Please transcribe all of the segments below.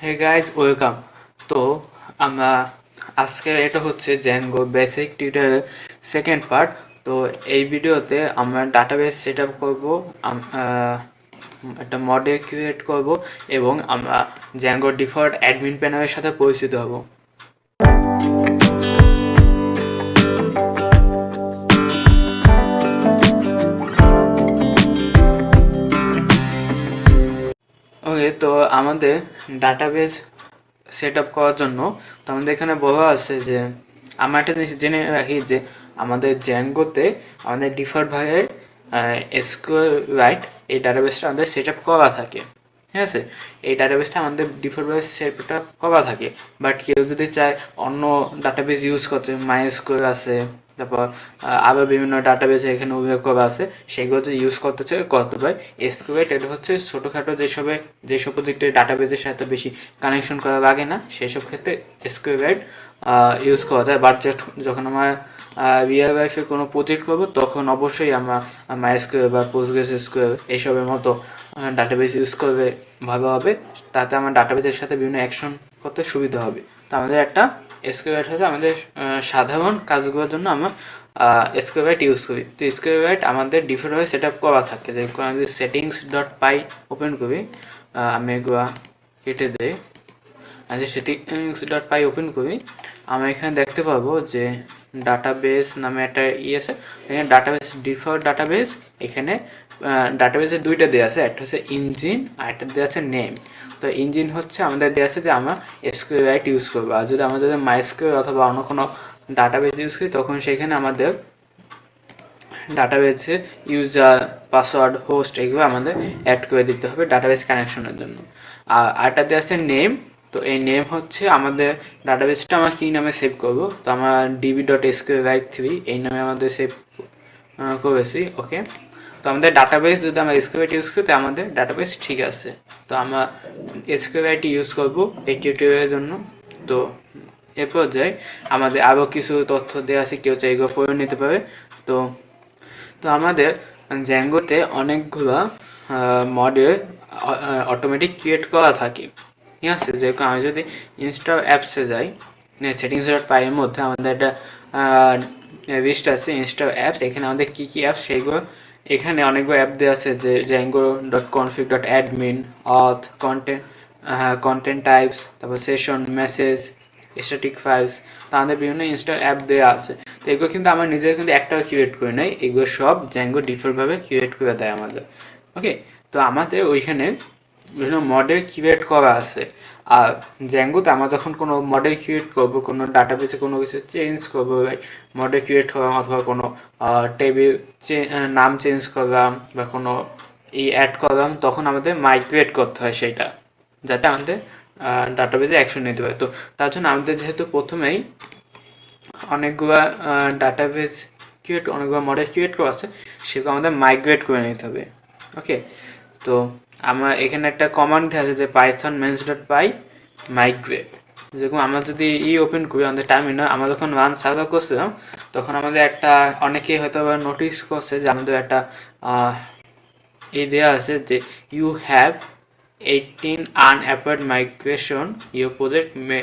Hey guys, welcome. তো আমরা আজকে এটা হচ্ছে Zango basic tutorial second part. তো এই ভিডিওতে আমরা ডাটাবেস সেট আপ করবো, একটা মডেল ক্রিয়েট করব এবং আমরা জ্যাঙ্গো ডিফল্ট অ্যাডমিন প্যানেলের সাথে পরিচিত হব। ওকে, তো আমাদের ডাটাবেস সেট আপ করার জন্য তো আমাদের এখানে বলা আছে যে আমরা একটা জিনিস জেনে রাখি যে আমাদের জ্যাঙ্গোতে আমাদের ডিফল্টভাবে SQLite এই ডাটাবেসটা আমাদের সেট আপ করা থাকে। ঠিক আছে, এই ডাটাবেসটা আমাদের ডিফল্টভাবে সেট আপ করা থাকে। বাট কেউ যদি চায় অন্য ডাটাবেস ইউজ করতে, MySQL আছে, তারপর আরও বিভিন্ন ডাটাবেস এখানে উল্লেখ করা আছে, সেগুলো যদি ইউজ করতে চাই করতে পারে। SQLite এটা হচ্ছে ছোটোখাটো যেসব প্রজেক্টের ডাটাবেসের সাথে বেশি কানেকশন করা লাগে না, সেসব ক্ষেত্রে SQLite ইউজ করা যায়। বাট যখন আমরা রিয়েল লাইফে কোনো প্রজেক্ট করবো তখন অবশ্যই আমরা MySQL বা PostgreSQL এইসবের মতো ডাটাবেস ইউজ করলে ভালো হবে। তাতে আমার ডাটাবেসের সাথে বিভিন্ন অ্যাকশন করতে সুবিধা হবে। তো আমাদের একটা SQLite হচ্ছে আমাদের সাধারণ কাজগুলোর জন্য আমরা SQLite ইউজ করি। তো SQLite আমাদের ডিফল্টভাবে সেট আপ করা থাকে। যে আমি settings.py ওপেন করি, আমি এগুলো কেটে দিই, settings.py ওপেন করি, আমরা এখানে দেখতে পাবো যে ডাটাবেস নামে একটা আছে। এখানে ডাটাবেস ডিফল্ট ডাটাবেস, এখানে ডাটাবেসের দুইটা দেওয়া আছে, একটা হচ্ছে ইঞ্জিন আর একটা দেওয়া আছে নেম। তো ইঞ্জিন হচ্ছে আমাদের দেওয়া আছে যে আমরা SQLite ইউজ করবো, আর যদি আমরা MySQL অথবা অন্য কোনো ডাটাবেস ইউজ করি তখন সেখানে আমাদের ডাটাবেসে ইউজার, পাসওয়ার্ড, হোস্ট এগুলো আমাদের অ্যাড করে দিতে হবে ডাটাবেস কানেকশনের জন্য। আর আরেকটা দেওয়া আছে নেম। তো এই নেম হচ্ছে আমাদের ডাটাবেসটা আমরা কী নামে সেভ করব। তো আমরা db.sqlite3 এই নামে আমাদের সেভ করেছি। ওকে, তো আমাদের ডাটাবেস যদি আমরা SQLite ইউজ করি তো আমাদের ডাটাবেস ঠিক আছে। তো আমরা SQLite ইউজ করব এই টিউটোরিয়ালের জন্য। তো এ পর্যায়ে আমাদের আরও কিছু তথ্য দেওয়া আছে, কেউ চাই এগুলো পড়ে নিতে পারে। তো তো আমাদের জ্যাঙ্গোতে অনেকগুলো মডেল অটোমেটিক ক্রিয়েট করা থাকে। ঠিক আছে, যেরকম আমি যদি ইনস্টল অ্যাপসে যাই, settings.py এর মধ্যে আমাদের একটা লিস্ট আছে ইনস্টল অ্যাপস। এখানে আমাদের কী কী অ্যাপস সেগুলো এখানে অনেকগুলো অ্যাপ দেওয়া আছে, যে django.config.admin, auth, কন্টেন্ট টাইপস, তারপর সেশন, মেসেজ, স্ট্যাটিক ফাইলস। তো আমাদের বিভিন্ন ইনস্টল অ্যাপ দেওয়া আছে। তো এগুলো কিন্তু আমার নিজের কিন্তু একটাও ক্রিয়েট করে নাই, এগুলো সব জ্যাঙ্গো ডিফল্টভাবে ক্রিয়েট করে দেয় আমাদের। ওকে, তো আমাদের ওইখানে বিভিন্ন মডেল ক্রিয়েট করা আছে। আর জ্যাঙ্গোতে আমরা যখন কোনো মডেল ক্রিয়েট করবো, কোনো ডাটাবেসে কোনো কিছু চেঞ্জ করবো, মডেল ক্রিয়েট করলাম অথবা কোনো টেবিল নাম চেঞ্জ করলাম বা কোনো অ্যাড করলাম, তখন আমাদের মাইগ্রেট করতে হয় সেইটা, যাতে আমাদের ডাটাবেসে অ্যাকশন নিতে হয়। তো তার জন্য আমাদের যেহেতু প্রথমেই অনেকগুলো ডাটাবেস অনেকগুলো মডেল ক্রিয়েট করা আছে, সেগুলো আমাদের মাইগ্রেট করে নিতে হবে। ওকে, তো আমার এখানে একটা কমান্ড দেওয়া আছে যে python mains.py migrate। যেরকম আমরা যদি ওপেন করি আমাদের টার্মিনাল, আমরা যখন রান সার্ভার করছিলাম তখন আমাদের একটা অনেকেই হয়তো নোটিস করছে যে আমাদের একটা দেওয়া আছে যে you have 18 unapproved migration, your project may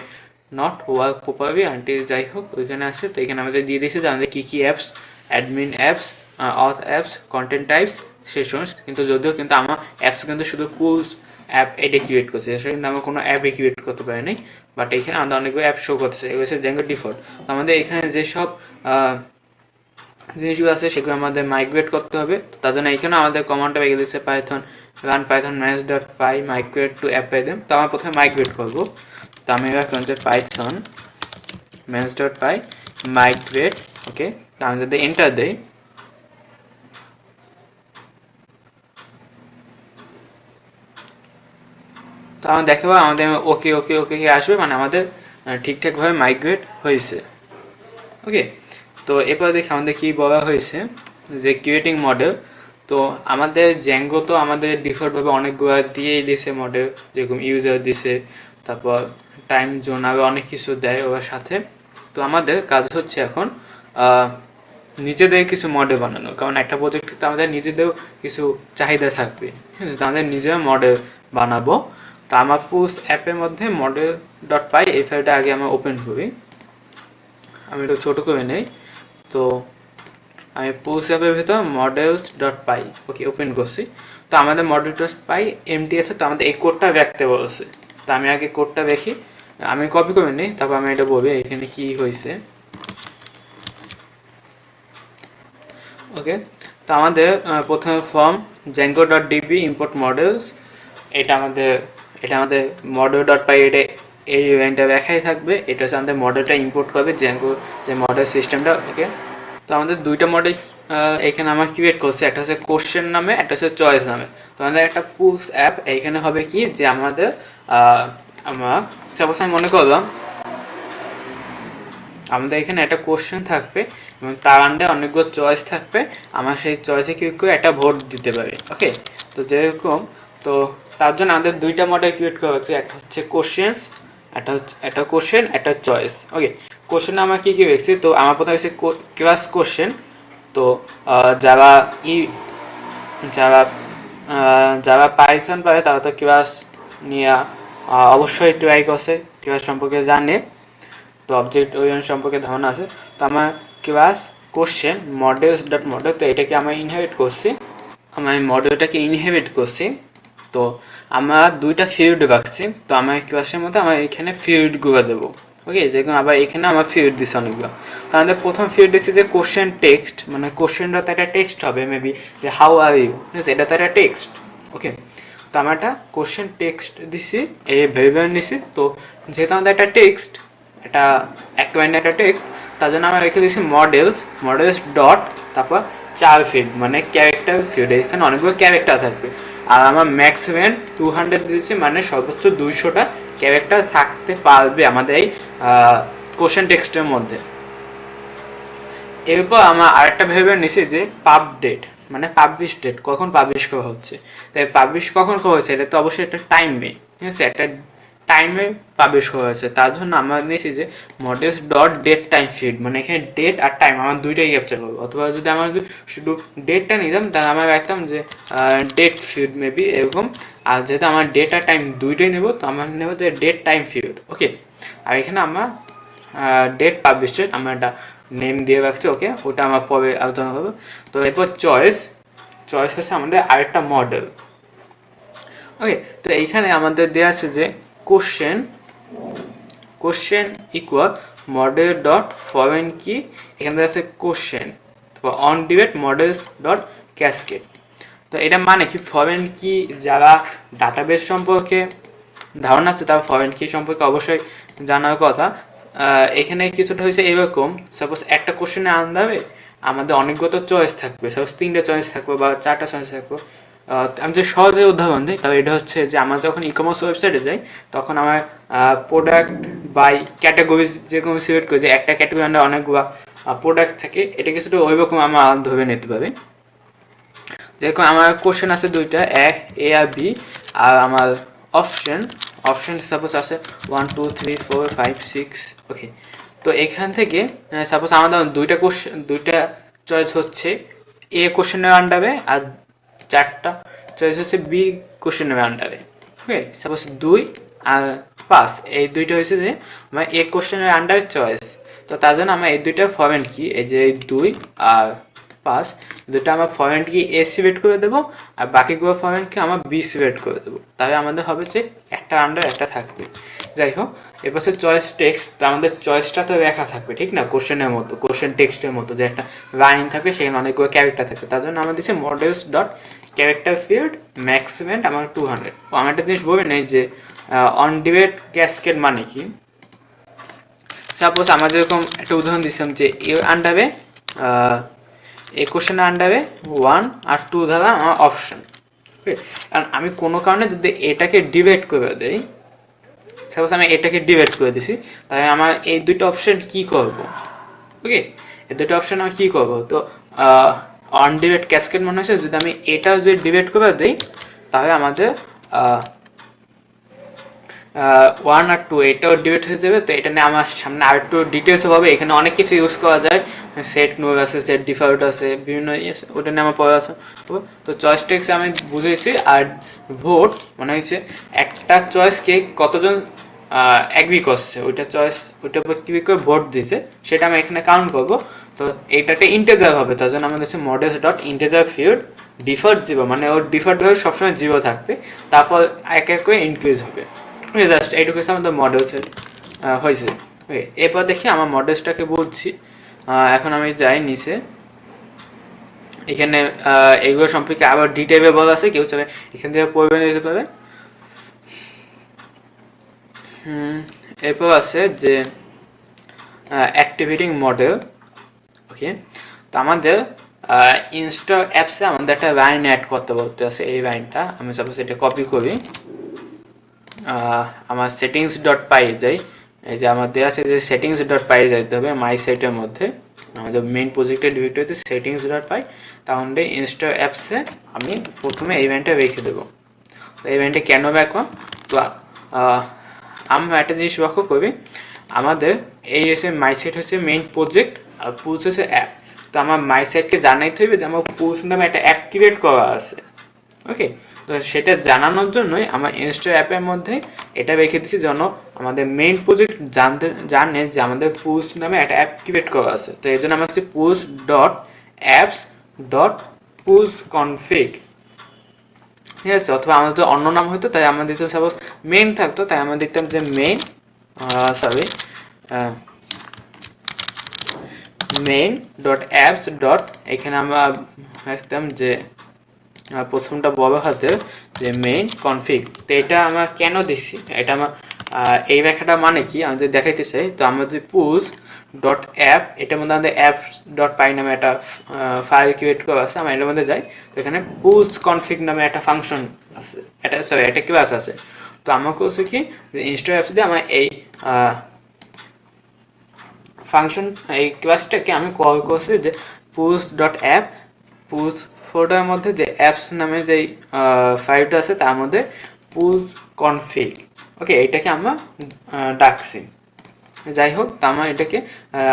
not work properly until, যাই হোক ওইখানে আছে। তো এখানে আমাদের দিয়ে দিয়েছে যে আমাদের কী কী apps, admin apps, auth apps, content types, sessions. কিন্তু যদিও কিন্তু আমার অ্যাপস কিন্তু শুধু পুলস অ্যাপ এটা ক্রিয়েট করছে, সেটা কিন্তু আমরা কোনো অ্যাপে ক্রিয়েট করতে পারিনি। বাট এখানে আমাদের অনেকগুলো অ্যাপ শো করতেছে, এগুলো হচ্ছে জ্যাঙ্গো ডিফল্ট। তো আমাদের এখানে যেসব জিনিসগুলো আছে সেগুলো আমাদের মাইগ্রেট করতে হবে। তো তার জন্য এখানে আমাদের কমান্ডটা রেখে দিচ্ছে python mains.py migrate to app-them। তো আমরা প্রথমে মাইগ্রেট করবো। তো আমি এবার python mains.py migrate। ওকে, তো আমি যদি এন্টার দেই তো আমরা দেখতে পাবো আমাদের ওকে ওকে ওকে আসবে, মানে আমাদের ঠিকঠাকভাবে মাইগ্রেট হয়েছে। ওকে, তো এরপর দেখি আমাদের কী বলা হয়েছে যে ক্রিয়েটিং মডেল। তো আমাদের জ্যাঙ্গো তো আমাদের ডিফল্টভাবে অনেকগুলো দিয়েই দিছে মডেল, যেরকম ইউজার দিছে, তারপর টাইম জোন, আরও অনেক কিছু দেয় ওর সাথে। তো আমাদের কাজ হচ্ছে এখন নিজেদের কিছু মডেল বানানো, কারণ একটা প্রজেক্টে তো আমাদের নিজেদেরও কিছু চাহিদা থাকবে। হ্যাঁ, তো আমাদের নিজেরা মডেল বানাবো। তো আমার পুশ অ্যাপের মধ্যে মডেল ডট পাই এই ফাইলটা আগে আমি ওপেন করি, আমি একটু ছোটো করে নেই। তো আমি পুশ অ্যাপের ভিতর মডেলস ডট পাই ওকে ওপেন করছি। তো আমাদের মডেল ডট পাই এমটি আছে, তো আমাদের এই কোডটা রাখতে বলছে। তো আমি আগে কোডটা দেখি, আমি কপি করে নিই, তারপর আমি এটা বলবি এখানে কি হয়েছে। ওকে, তো আমাদের প্রথমে from Django dot DB import models, এটা আমাদের মডেল ডট পাই, এটা এই ইভেন্টটা দেখাই থাকবে। এটা হচ্ছে আমাদের মডেলটা ইম্পোর্ট করবে জ্যাঙ্গো যে মডেল সিস্টেমটা। ওকে, তো আমাদের দুইটা মডেল এখানে আমার ক্রিয়েট করছে, একটা হচ্ছে কোশ্চেন নামে, একটা হচ্ছে চয়েস নামে। তো আমাদের একটা পুশ অ্যাপ এইখানে হবে কি যে আমাদের আমরা সাপোজ আমি মনে করলাম আমাদের এখানে একটা কোশ্চেন থাকবে এবং তার আন্ডারে অনেকগুলো চয়েস থাকবে, আমার সেই চয়েসে ক্লিক করে একটা ভোট দিতে পারি। ওকে, তো যেরকম, তো তার জন্য আমাদের দুইটা মডেল ক্রিয়েট করা হচ্ছে, একটা হচ্ছে কোশ্চেন্স, একটা কোশ্চেন, একটা চয়েস। ওকে, কোশ্চেন আমার কী কী দেখছি, তো আমার প্রথমে হচ্ছে ক্লাস কোশ্চেন। তো যারা যারা যারা পাইথন পারে তারা তো ক্লাস নিয়ে অবশ্যই ট্রাই করছে, ক্লাস সম্পর্কে জানে, তো অবজেক্ট ওরিয়েন্টেড সম্পর্কে ধারণা আছে। তো আমার class question models dot model, তো এটাকে আমি ইনহেরিট করছি, আমি মডেলটাকে ইনহেরিট করছি। তো আমার দুইটা ফিল্ড রাখছি, তো আমার ক্লাসের মধ্যে আমার এখানে ফিল্ডগুলো দেবো। ওকে, যেরকম আবার এখানে আমার ফিল্ড দিচ্ছে অনেকগুলো। তো আমাদের প্রথম ফিল্ড দিচ্ছে যে কোশ্চেন টেক্সট, মানে কোশ্চেনটা তো একটা টেক্সট হবে মেবি, যে হাউ আর ইউ, ঠিক আছে, এটা তো একটা টেক্সট। ওকে, তো আমার একটা কোশ্চেন টেক্সট দিছি, এই ভেরিয়েবল নিছি। তো যেহেতু আমাদের একটা টেক্সট, এটা একটা লাইনের একটা টেক্সট, তার জন্য আমরা রেখে দিয়েছি মডেলস ডট তারপর 4 ফিল্ড, মানে ক্যারেক্টার ফিল্ড, এখানে অনেকগুলো ক্যারেক্টার থাকবে। আর আমার ম্যাক্সিমাম 200 দিয়েছি, মানে সর্বোচ্চ 200টা ক্যারেক্টার থাকতে পারবে আমাদের এই কোশ্চেন টেক্সটের মধ্যে। এরপর আমার আরেকটা ভেবে নিছি যে পাব ডেট, মানে পাবলিশ ডেট, কখন পাবলিশ করা হচ্ছে। তাই পাবলিশ কখন করা হচ্ছে এটা তো অবশ্যই একটা টাইম নেই, ঠিক আছে, একটা টাইমে পাবলিশ করা হয়েছে। তার জন্য আমরা নিয়েছি যে models dot date time field, মানে এখানে ডেট আর টাইম আমার দুইটাই ক্যাপচার করবো। অথবা যদি আমার শুধু ডেটটা নিতাম তাহলে আমরা রাখতাম যে ডেট ফিল্ড মেবি এরকম। আর যেহেতু আমার ডেট আর টাইম দুইটাই নেবো, তো আমার নেব যে ডেট টাইম ফিল্ড। ওকে, আর এখানে আমরা ডেট পাবলিশ ডেট আমরা একটা নেম দিয়ে রাখছি। ওকে, ওটা আমরা পরে আলোচনা করবো। তো এরপর চয়েস হচ্ছে আমাদের আরেকটা মডেল। ওকে, তো এইখানে আমাদের দেওয়া আছে যে question equal model dot foreign key, এখানে আছে কোশ্চেন, তারপর on delete models dot cascade. তো এটা মানে কি, ফরেন কি যারা ডাটাবেস সম্পর্কে ধারণা আছে তার ফরেন কি সম্পর্কে অবশ্যই জানার কথা। এখানে কিছুটা হয়েছে এরকম, সাপোজ একটা কোশ্চেনে আনবে আমাদের অনেকগুলো চয়েস থাকবে, সাপোজ 3টে চয়েস থাকবে বা 4টা চয়েস থাকবে। আমি যে সহজে উদাহরণ দিই, তবে এটা হচ্ছে যে আমরা যখন ই কমার্স ওয়েবসাইটে যাই তখন আমার প্রোডাক্ট বাই ক্যাটাগরিজ যেরকম সিলেক্ট করি, যে একটা ক্যাটাগরি আন্ডার অনেকগুলো প্রোডাক্ট থাকে, এটা কিছুটা ওই রকম আমরা ধরে নিতে পারি। যেরকম আমার কোশ্চেন আছে দুইটা, এ আর বি, আর আমার অপশন সাপোজ আছে 1 2 3 4 5 6। ওকে, তো এখান থেকে সাপোজ আমাদের দুইটা চয়েস হচ্ছে এ কোশ্চেনের আন্ডারে, আর 4টা চয়েস হচ্ছে বি কোশ্চেনের আন্ডারে। ওকে, সাপোজ 2 আর 5, এই দুইটা হয়েছে যে আমার এ কোশ্চেনের আন্ডারে চয়েস। তো তার জন্য আমরা এই দুইটা ফরম্যাট কি, এই যে 2 আর 5 দুটো আমরা ফরম্যাট কি এ সিলেক্ট করে দেবো, আর বাকিগুলো ফরম্যাটকে আমরা বি সিলেক্ট করে দেবো। তাহলে আমাদের হবে যে একটা আন্ডার একটা থাকবে। যাই হোক, এরপর হচ্ছে চয়েস টেক্সট, তো আমাদের চয়েসটা তো লেখা থাকবে, ঠিক না, কোশ্চেনের মতো, কোশ্চেন টেক্সটের মতো, যে একটা লাইন থাকবে সেখানে অনেকগুলো ক্যারেক্টার থাকবে। তার জন্য আমরা দিচ্ছি models dot character field maximum আমার 200। ও আমার একটা জিনিস বলবেন এই যে অন ডিবেট ক্যাসকেড মানে কি, সাপোজ আমরা যেরকম একটা উদাহরণ দিচ্ছিলাম যে এর আন্ডারে এই কোশ্চেনের আন্ডারে 1 আর 2 দ্বারা আমার অপশন। ওকে, কারণ আমি কোনো কারণে যদি এটাকে ডিভাইড করে দিই, সাপোজ আমি এটাকে ডিভাইড করে দিছি, তাহলে আমার এই দুটো অপশন কি করব। ওকে, এই দুটো অপশন আমি কী করবো, তো অন ডিভাইড ক্যাসকেড মনে হচ্ছে যদি আমি এটা যদি ডিভাইড করে দিই তাহলে আমাদের ওয়ান আর টু এটাও ডিলিট হয়ে যাবে। তো এটা নিয়ে আমার সামনে আর একটু ডিটেলস হবে, এখানে অনেক কিছু ইউজ করা যায়, সেট নুল আছে, সেট ডিফল্ট আছে, বিভিন্ন ইয়ে আছে, ওটা নিয়ে আমার পড়া আছে। তো চয়েস টেক্স আমি বুঝেছি। আর ভোট মানে হচ্ছে একটা চয়েসকে কতজন অ্যাগ্রি করছে, ওইটা চয়েস ওইটার উপর ক্লিক করে ভোট দিয়েছে, সেটা আমি এখানে কাউন্ট করবো। তো এইটাকে ইন্টেজার হবে, তার জন্য আমাদের হচ্ছে models dot integer field default zero, মানে ওর ডিফল্ট ভাবে সবসময় জিরো থাকবে, তারপর এক এক করে ইনক্রিজ হবে। ওকে, জাস্ট এইটুকু আমাদের মডেলসের হয়েছে। ওকে, এরপর দেখি আমার মডেলসটাকে বলছি। এখন আমি যাই নিচে, এখানে এইগুলো সম্পর্কে আবার ডিটেলে বলা আছে, কেউ চাবে এখান থেকে পড়বে নিতে পারে। এরপর আছে যে অ্যাক্টিভেটিং মডেল। ওকে, তো আমাদের ইনস্টল অ্যাপসে আমাদের একটা লাইন অ্যাড করতে বলতে আছে। এই লাইনটা আমি সাপোজ এটা কপি করি, আমার সেটিংস ডট পাই যাই, এই যে আমার দেওয়া আছে যে সেটিংস ডট পাই যাইতে হবে মাই সেটের মধ্যে, আমাদের মেইন প্রজেক্টের ডিরেক্টরিতে সেটিংস ডট পাই, তাহলে ইনস্টল অ্যাপসে আমি প্রথমে এই লাইনটা রেখে দেবো। তো এই লাইনটা কেন রাখলাম, তো আমরা একটা জিনিস লক্ষ্য করি, আমাদের এই হচ্ছে মাই সেট হচ্ছে মেইন প্রজেক্ট আর পুলস হচ্ছে অ্যাপ। তো আমার মাই সেটকে জানাইতে হবে যে আমার পুলস নামে একটা অ্যাপ ক্রিয়েট করা আছে। ওকে, তো সেটা জানানোর জন্যই আমার ইনস্টল অ্যাপের মধ্যে এটা রেখে দিচ্ছি, যেন আমাদের মেইন প্রজেক্ট জানে যে আমাদের পুলস নামে একটা অ্যাপ ক্রিয়েট করা আছে। তো এই জন্য আমার হচ্ছে pools dot apps dot pools config, ঠিক আছে। অথবা আমাদের তো অন্য নাম হতো, তাই আমাদের তো সাপোজ মেইন থাকতো, তাই আমরা দেখতাম যে main main dot apps dot, এখানে আমরা দেখতাম যে প্রথমটা বড় হাতের যে মেইন কনফিগ। তো এটা আমরা কেন দিচ্ছি, এটা আমার এই ব্যাখ্যাটা মানে কি আমি যদি দেখাইতে চাই, তো আমরা যে পুলস ডট অ্যাপ, এটার মধ্যে আমাদের অ্যাপ ডট পাই নামে একটা ফাইল ক্রিয়েট করা আছে, আমরা এটার মধ্যে যাই, তো এখানে পুলস কনফিগ নামে একটা ফাংশন আছে, একটা ক্লাস আছে। তো আমার করছে কি যে ইনস্টল অ্যাপস দিয়ে আমার এই ফাংশন এই ক্লাসটাকে আমি কল করছি যে পুলস ডট অ্যাপ, পুলস ফোল্ডারের মধ্যে যে অ্যাপস নামে যেই ফাইলটা আছে তার মধ্যে পুলস কনফিগ। ওকে, এটাকে আমরা ডাকছি। যাই হোক, তা আমরা এটাকে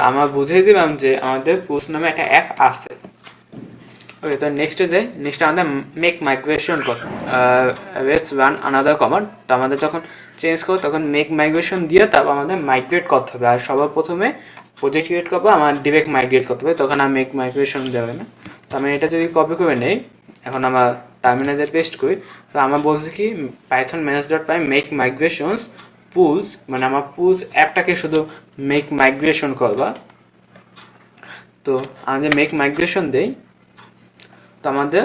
আমরা বুঝিয়ে দিলাম যে আমাদের পুলস নামে একটা অ্যাপ আছে। ওকে, তো নেক্সটে যাই। নেক্সট আমাদের make migration let's run another command. তো আমাদের যখন চেঞ্জ করবো তখন মেক মাইগ্রেশন দিয়ে তারপর আমাদের মাইগ্রেট করতে হবে। আর সবার প্রথমে প্রজেক্ট ক্রিয়েট করবো, আমার ডিরেক্ট মাইগ্রেট করতে হবে, তখন আর মেক মাইগ্রেশন দেবে না। তো আমি এটা যদি কপি করে নেই, এখন আমরা টার্মিনালে পেস্ট করি, তো আমার বলছে কি পাইথন ম্যানেজ ডট পাই মেক মাইগ্রেশনস পুলস, মানে আমার পুলস অ্যাপটাকে শুধু মেক মাইগ্রেশন করবা। তো আমাদের মেক মাইগ্রেশন দেই, তো আমাদের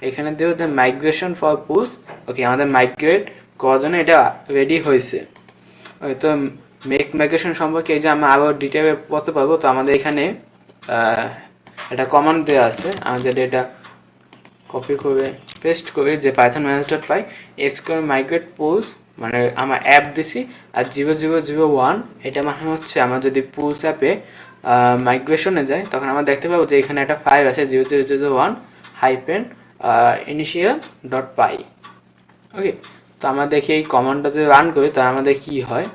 এখানে দেবো যে মাইগ্রেশন ফর পুলস। ওকে, আমাদের মাইগ্রেট করার জন্য এটা রেডি হয়েছে। ওই তো মেক মাইগ্রেশন সম্পর্কে এই যে আমরা আরও ডিটেলে পড়তে পারবো। তো আমাদের এখানে একটা কমান্ড দেওয়া আছে, আমি যদি এটা কপি করে পেস্ট করি যে পাইথন ম্যানেজ ডট পাই স্কোয়ার মাইগ্রেট পুলস, মানে আমার অ্যাপ দিছি, আর 0001 এটা মানে হচ্ছে আমার যদি পুলস অ্যাপে মাইগ্রেশনে যায় তখন আমরা দেখতে পাবো যে এখানে একটা ফাইল আছে 0001 হাইপেন ইনিশিয়াল ডট পাই। ওকে, তো আমরা দেখি এই কমান্ডটা যদি রান করি তাহলে আমাদের কি হয়।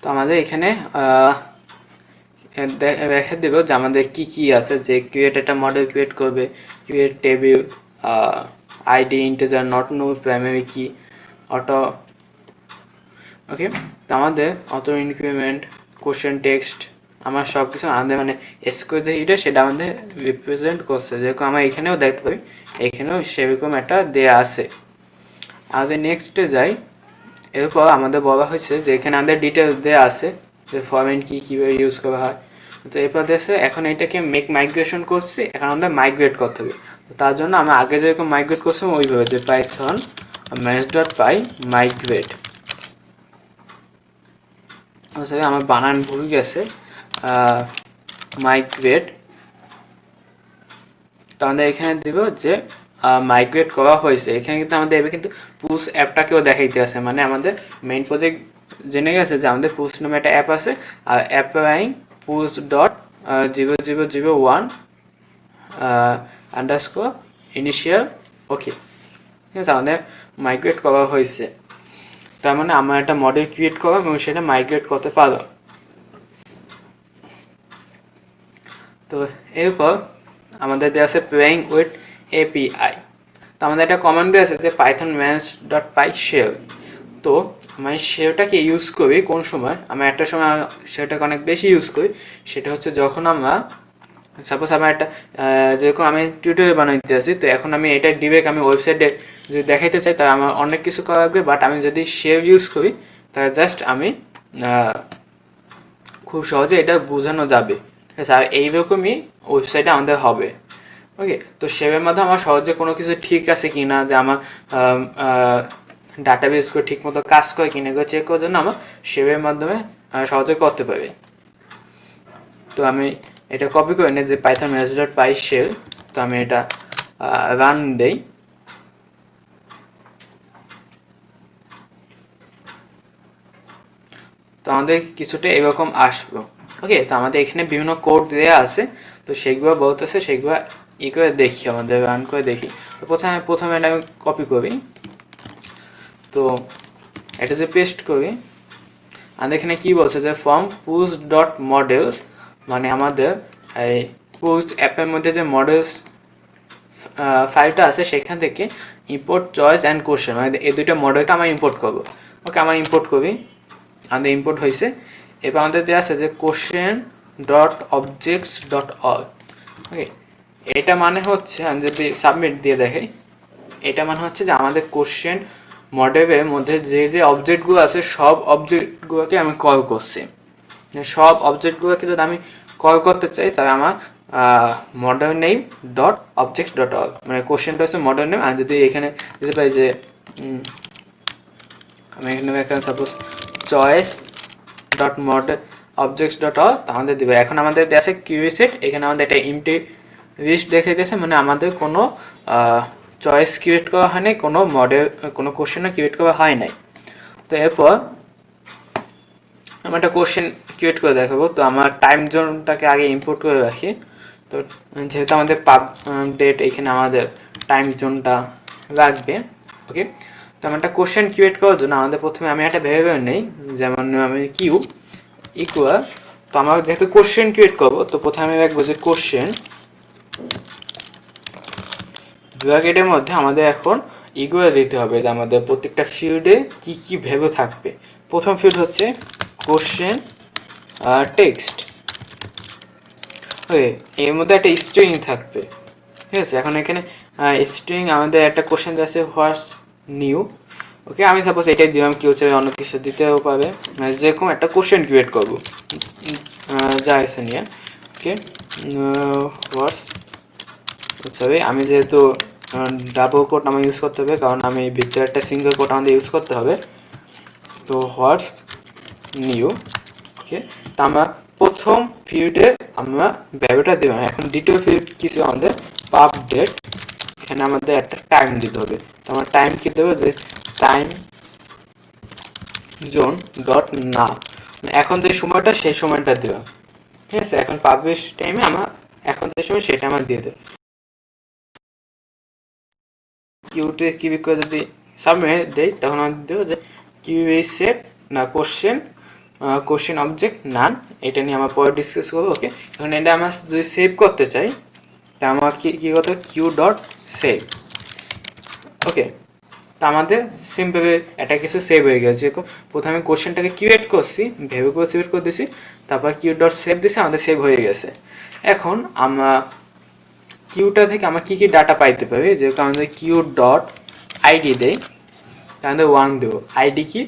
তো আমাদের এখানে দেখা দেবো যে আমাদের কি কি আছে, যে ক্রিয়েট একটা মডেল ক্রিয়েট করবে, create table, ID integer, not know primary কি, অটো। ওকে, তো আমাদের অটো ইনক্রিমেন্ট, কোশ্চেন টেক্সট, আমার সব কিছু আমাদের মানে স্কোর যে হিটা সেটা আমাদের রিপ্রেজেন্ট করছে, যেরকম আমরা এখানেও দেখতে পাই, এখানেও সেরকম একটা দেয়া আছে। আমাদের নেক্সটে যাই। এরপর আমাদের বলা হয়েছে যে এখানে আমাদের ডিটেলস দেওয়া আছে যে ফরম্যাট কী কীভাবে ইউজ করা হয়। তো এরপর দেখছে এখন এটাকে মেক মাইগ্রেশন করছি, এখন আমাদের মাইগ্রেট করতে হবে। তো তার জন্য আমরা আগে যেরকম মাইগ্রেট করছিলাম ওইভাবে যে পাইথন ম্যানেজ ডট পাই মাইগ্রেট, আমার বানান ভুল গেছে, মাইগ্রেট। তো আমাদের এখানে দেব যে মাইগ্রেট করা হয়েছে। এখানে কিন্তু আমাদের এবার কিন্তু পুশ অ্যাপটাকেও দেখাইতে আছে, মানে আমাদের মেইন প্রজেক্ট জেনে গেছে যে আমাদের পুশ নামে একটা অ্যাপ আছে, আর applying push dot 0001 underscore initial okay, ঠিক আছে, আমাদের মাইগ্রেট করা হয়েছে। তার মানে আমার একটা মডেল ক্রিয়েট করলাম এবং সেটা মাইগ্রেট করতে পারলাম। তো এরপর আমাদের দেওয়া আছে প্লেইং উইথ এপিআই। তো আমাদের একটা কমান্ড দেওয়া আছে যে পাইথন manage.py শেল। তো আমি শেলটাকে ইউজ করি কোন সময়, আমি একটা সময় সেটাকে অনেক বেশি ইউজ করি, সেটা হচ্ছে যখন আমরা সাপোজ আমার একটা যেরকম আমি টিউটোরিয়াল বানাইতে আছি, তো এখন আমি এটা ডিরেক্ট আমি ওয়েবসাইটে যদি দেখাইতে চাই তাহলে আমার অনেক কিছু করা লাগবে, বাট আমি যদি শেল ইউজ করি তাহলে জাস্ট আমি খুব সহজে এটা বোঝানো যাবে, ঠিক আছে। আর এইরকমই ওয়েবসাইটে আমাদের হবে, ওকে। তো শেপের মাধ্যমে আমার সহজে কোনো কিছু ঠিক আছে কি না, যে আমার ডাটাবেসগুলো ঠিক মতো কাজ করে কিনা এগুলো চেক করার জন্য আমার শেপের মাধ্যমে সহজে করতে পারি। তো আমি এটা কপি করে নিই যে পাইথন manage.py শেল। তো আমি এটা রান দেই। তো আমাদের কিছুটা এরকম আসবো, ওকে। তো আমাদের এখানে বিভিন্ন কোড দেওয়া আছে, তো সেইগুলো বলতেছে, সেইগুলো ই করে দেখি, আমাদের রান করে দেখি। তো প্রথমে এটা আমি কপি করি, তো এটা যে পেস্ট করি, আমাদের এখানে কী বলছে যে ফ্রম push.models, মানে আমাদের এই পুশ অ্যাপের মধ্যে যে মডেলস ফাইলটা আছে সেখান থেকে ইম্পোর্ট চয়েস অ্যান্ড কোশ্চেন, মানে এই দুইটা মডেলকে আমরা ইম্পোর্ট করবো, ওকে। আমরা ইম্পোর্ট করি, আমাদের ইম্পোর্ট হয়েছে। এবার আমাদের দেওয়া আছে যে question.objects.all, ওকে। এটা মানে হচ্ছে আমি যদি সাবমিট দিয়ে দেখাই, এটা মানে হচ্ছে যে আমাদের কোশ্চেন মডেলের মধ্যে যে যে অবজেক্টগুলো আছে সব অবজেক্টগুলোকে আমি কল করছি। সব অবজেক্টগুলোকে যদি আমি কল করতে চাই তাহলে আমার model name dot objects dot all, মানে কোশ্চেনটা হচ্ছে মডেল নেম। আর যদি এখানে দিতে পারি যে আমি এখানে suppose choice dot model objects dot all, আমাদের দেবে। এখন আমাদের আছে কিউরি সেট, এখানে আমাদের একটা এমটি লিস্ট দেখে দিয়েছে, মানে আমাদের কোনো চয়েস ক্রিয়েট করা হয় নাই, কোনো মডেল কোনো কোশ্চেনও ক্রিয়েট করা হয় নাই। তো এরপর আমি একটা কোশ্চেন ক্রিয়েট করে দেখাবো। তো আমার টাইম জোনটাকে আগে ইম্পোর্ট করে রাখি। তো যেহেতু আমাদের ডেট, এখানে আমাদের টাইম জোনটা লাগবে, ওকে। তো আমার একটা কোশ্চেন ক্রিয়েট করার জন্য আমাদের প্রথমে আমি একটা ভেরিয়েবল নেই, যেমন আমি কিউ ইকুয়াল, তো আমরা যেহেতু কোশ্চেন ক্রিয়েট করবো, তো প্রথমে আমি রাখবো যে কোশ্চেন ব্র্যাকেটের মধ্যে আমাদের এখন ইকুয়াল দিতে হবে যে আমাদের প্রত্যেকটা ফিল্ডে কি কি ভ্যালু থাকবে। প্রথম ফিল্ড হচ্ছে কোশ্চেন টেক্সট, ওকে। এর মধ্যে একটা স্ট্রিং থাকবে, ঠিক আছে। এখন এখানে স্ট্রিং আমাদের একটা কোশ্চেন আছে হোয়াটস নিউ, ওকে। আমি সাপোজ এটাই দিলাম, কেউ চাইলে অন্য কিছু দিতেও পারে, মানে যেরকম একটা কোশ্চেন ক্রিয়েট করবো যা এসে নিয়ে, ওকে। হোয়াটস, সরি, আমি যেহেতু ডাবল কোট আমার ইউজ করতে হবে, কারণ আমি ভিতরে একটা সিঙ্গেল কোট আমাদের ইউজ করতে হবে। তো হোয়াটস নিউ, ওকে। তো আমরা প্রথম ফিল্ডে আমরা ভ্যালুটা দিলাম। এখন দ্বিতীয় ফিল্ড কিছু আমাদের পাব ডেট, এখানে আমাদের একটা টাইম দিতে হবে। তো আমার টাইম কী দেবো যে টাইম জোন ডট না, এখন যে সময়টা সেই সময়টা দিলাম, ঠিক আছে। এখন পাবলিশ টাইমে আমার এখন যে সময় সেটা আমার দিয়ে দেবে। কিউতে ক্লিক করে যদি সাবমিট দেই তখন আমি দেবো যে কিউ এই সেট না কোশ্চেন অবজেক্ট নান, এটা নিয়ে আমরা পরে ডিসকাস করবো, ওকে। এখন এটা আমরা যদি সেভ করতে চাই তা আমার কী করতে হবে, কিউ ডট সেভ, ওকে। তো আমাদের সিম্পল একটা কিছু সেভ হয়ে গেছে। যেরকম প্রথমে কোশ্চেনটাকে ক্রিয়েট করছি, ভ্যালুগুলো সিলেক্ট করে দিছি, তারপর কিউ ডট সেভ দিছি, আমাদের সেভ হয়ে গেছে। এখন আমরা কিউটা থেকে আমরা কী কী ডাটা পাইতে পারি, যেহেতু আমাদের কিউ ডট আইডি দেই, তাহলে 1 দেবো। আইডি কি,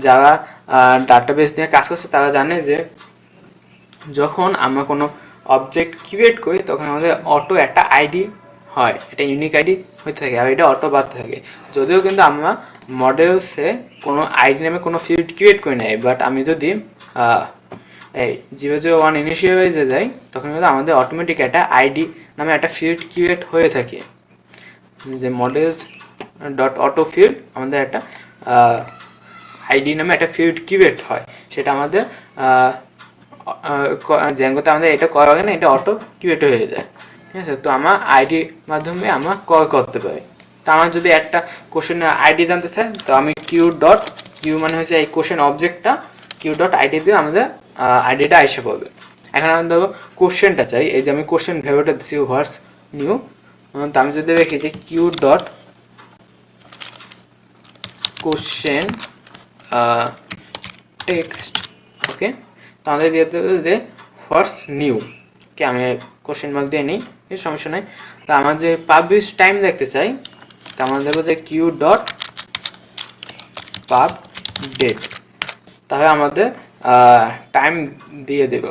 যারা ডাটাবেস নিয়ে কাজ করছে তারা জানে যে যখন আমরা কোনো অবজেক্ট ক্রিয়েট করি তখন আমাদের অটো একটা আইডি হয়, এটা ইউনিক আইডি হতে থাকে, আর এটা অটো বাড়তে থাকে। যদিও কিন্তু আমরা মডেলসে কোনো আইডি নামে কোনো ফিল্ড ক্রিয়েট করি নাই, বাট আমি যদি এই 001 ইনিশিয়ালাইজে যাই তখন কিন্তু আমাদের অটোমেটিক একটা আইডি নামে একটা ফিল্ড ক্রিয়েট হয়ে থাকে, যে মডেলস ডট অটো ফিল্ড আমাদের একটা আইডি নামে একটা ফিল্ড ক্রিয়েট হয়, সেটা আমাদের জ্যাঙ্গোতে আমাদের এটা করা হয় না, এটা অটো ক্রিয়েট হয়ে যায়, ঠিক আছে। তো আমার আইডির মাধ্যমে আমরা কল করতে পারি। তো আমার যদি একটা কোশ্চেনের আইডি জানতে চাই, তো আমি কিউ ডট কিউ মানে হচ্ছে এই কোশ্চেন অবজেক্টটা, কিউ ডট আইডি দিয়ে আমাদের আইডিটা এসে পড়বে। এখন আমি ধরো কোশ্চেনটা চাই, এই যে আমি কোশ্চেন ভ্যালুটা দিচ্ছি হোয়াটস নিউ, তো আমি যদি দেখি যে কিউ ডট কোশ্চেন টেক্সট, ওকে, তো আমাদের দিয়ে দেবে যে হোয়াটস নিউ, ওকে, আমি কোশ্চেন মার্ক দিয়ে নিই, সমস্যা নেই। তো আমার যে পাবলিশ টাইম দেখতে চাই, তো আমরা দেবো যে কিউ ডট পাব ডেট, তাহলে আমাদের টাইম দিয়ে দেব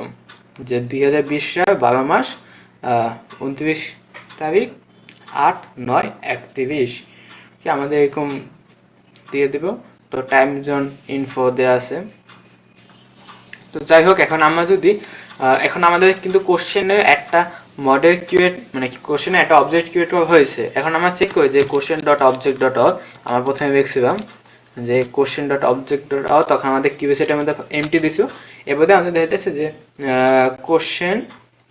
যে 2020 সাল 12 মাস 29 তারিখ 8/9/31, কি আমাদের এরকম দিয়ে দেব। তো টাইম জোন ইনফো দেওয়া আছে। তো যাই হোক, এখন আমরা যদি এখন আমাদের কিন্তু কোশ্চেনে একটা মডেল ক্রিয়েট, মানে কোশ্চেনে একটা অবজেক্ট ক্রিয়েট করা হয়েছে। এখন আমরা চেক করি যে question dot object dot all, আমরা প্রথমে দেখছিলাম যে question dot object dot all, তখন আমাদের কিউ সেটের মধ্যে এমটি দিছো, এবারে আমাদের দেখাচ্ছে যে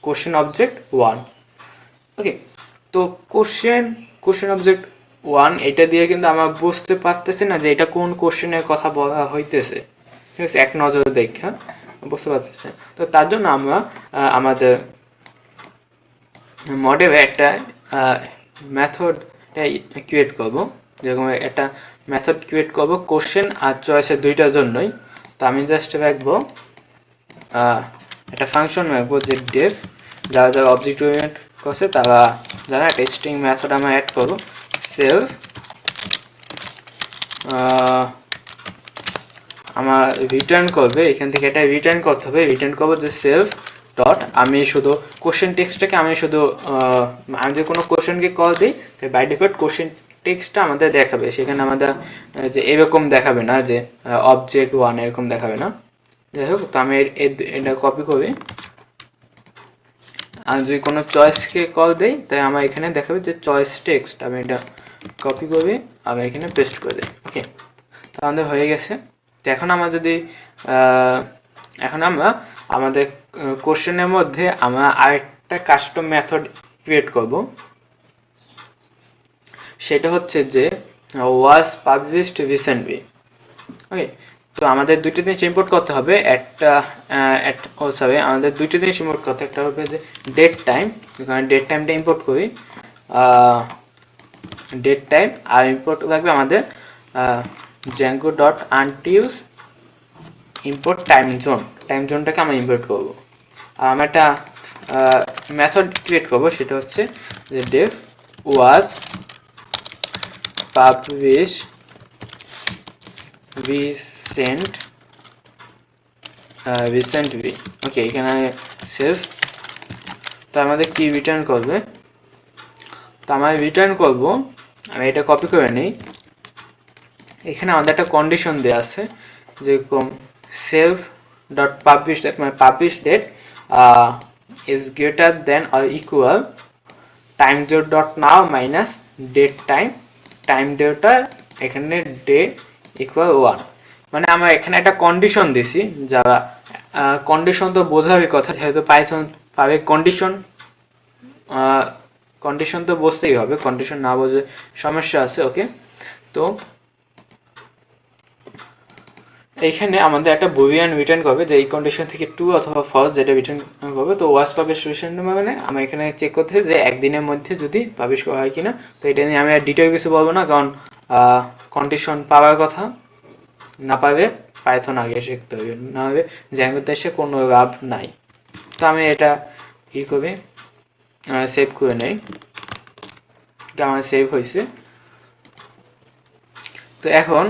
কোশ্চেন অবজেক্ট 1, ওকে। তো কোশ্চেন অবজেক্ট 1 এটা দিয়ে কিন্তু আমরা বুঝতে পারতেছি না যে এটা কোন কোশ্চেনের কথা বলা হইতেছে, ঠিক আছে, এক নজরে দেখা বুঝতে পারতেছি। তো তার জন্য আমরা আমাদের মডেলে একটা মেথড ক্রিয়েট করব, যেরকম একটা মেথড ক্রিয়েট করব কোশ্চেন আর চয়েসের দুইটার জন্যই। তো আমি জাস্ট রাখবো একটা ফাংশন রাখবো যে ডেফ, যারা যারা অবজেক্ট ওরিয়েন্ট করছে তারা জানা, একটা স্ট্রিং মেথড আমরা অ্যাড করবো সেলফ, আমার রিটার্ন করবে, এখান থেকে এটা রিটার্ন করতে হবে, রিটার্ন করবো যে সেলফ ডট, আমি শুধু কোশ্চেন টেক্সটটাকে আমি শুধু আমি যদি কোনো কোশ্চেনকে কল দিই, তো বাই ডিফল্ট কোশ্চেন টেক্সটটা আমাদের দেখাবে, সেখানে আমাদের যে এরকম দেখাবে না যে অবজেক্ট 1 এরকম দেখাবে না। যাই হোক, তো আমি এটা কপি করি, আর যদি কোনো চয়েসকে কল দিই তাই আমার এখানে দেখাবে যে চয়েস টেক্সট, আমি এটা কপি করি, আমি এখানে পেস্ট করে দিই, ওকে। তো আমাদের হয়ে গেছে। তো এখন আমরা যদি এখন আমরা আমাদের কোশ্চেনের মধ্যে আমরা আরেকটা কাস্টম মেথড ক্রিয়েট করব, সেটা হচ্ছে যে ওয়াজ পাবলিশড রিসেন্টলি, ওকে। তো আমাদের দুইটা জিনিস ইম্পোর্ট করতে হবে, আমাদের দুইটা জিনিস ইম্পোর্ট করতে, একটা হবে যে ডেট টাইম, এখানে ডেট টাইমটা ইম্পোর্ট করি, ডেট টাইম, আর ইম্পোর্ট লাগবে আমাদের জ্যাঙ্গো ডট আনটিউজ ইম্পোর্ট টাইম জোন, টাইম জোনটাকে আমরা ইম্পোর্ট করবো। আর আমরা একটা মেথড ক্রিয়েট করবো, সেটা হচ্ছে যে ডেফ ওয়াজ পাবলিশ রিসেন্টলি, ওকে, এখানে সেভ। তো আমাদের কি রিটার্ন করবে, তো আমরা রিটার্ন করব, আমি এটা কপি করে নিই, এখানে আমাদের একটা কন্ডিশন দেওয়া আছে, যেরকম সেভ ডট পাবলিশ ডেট, মানে publish date is greater than or equal time dot now minus date time, time ডেটা এখানে ডে ইকুয়াল 1, মানে আমরা এখানে একটা কন্ডিশন দিছি, যারা কন্ডিশন তো বোঝারই কথা, যেহেতু পাইথন পাবে কন্ডিশন তো বুঝতেই হবে, কন্ডিশন না বুঝে সমস্যা আছে, ওকে। তো এইখানে আমাদের একটা বুলিয়ান রিটার্ন করবে যে এই কন্ডিশন থেকে ট্রু অথবা ফলস, যেটা রিটার্ন করবে। তো ওয়াজ পাবলিশ রিসেন্ট মানে আমি এখানে চেক করতেছি যে একদিনের মধ্যে যদি পাবলিশ করা হয় কিনা। তো এটা নিয়ে আমি আর ডিটেল কিছু বলবো না, কারণ কন্ডিশন পাওয়ার কথা, না পাবে পাইথন আগে শিখতে হবে, না হবে জ্যাঙ্গোতে এসে কোনো লাভ নাই। তো আমি এটা ই করি, সেভ করে নেই, এটা আমার সেভ হয়েছে। তো এখন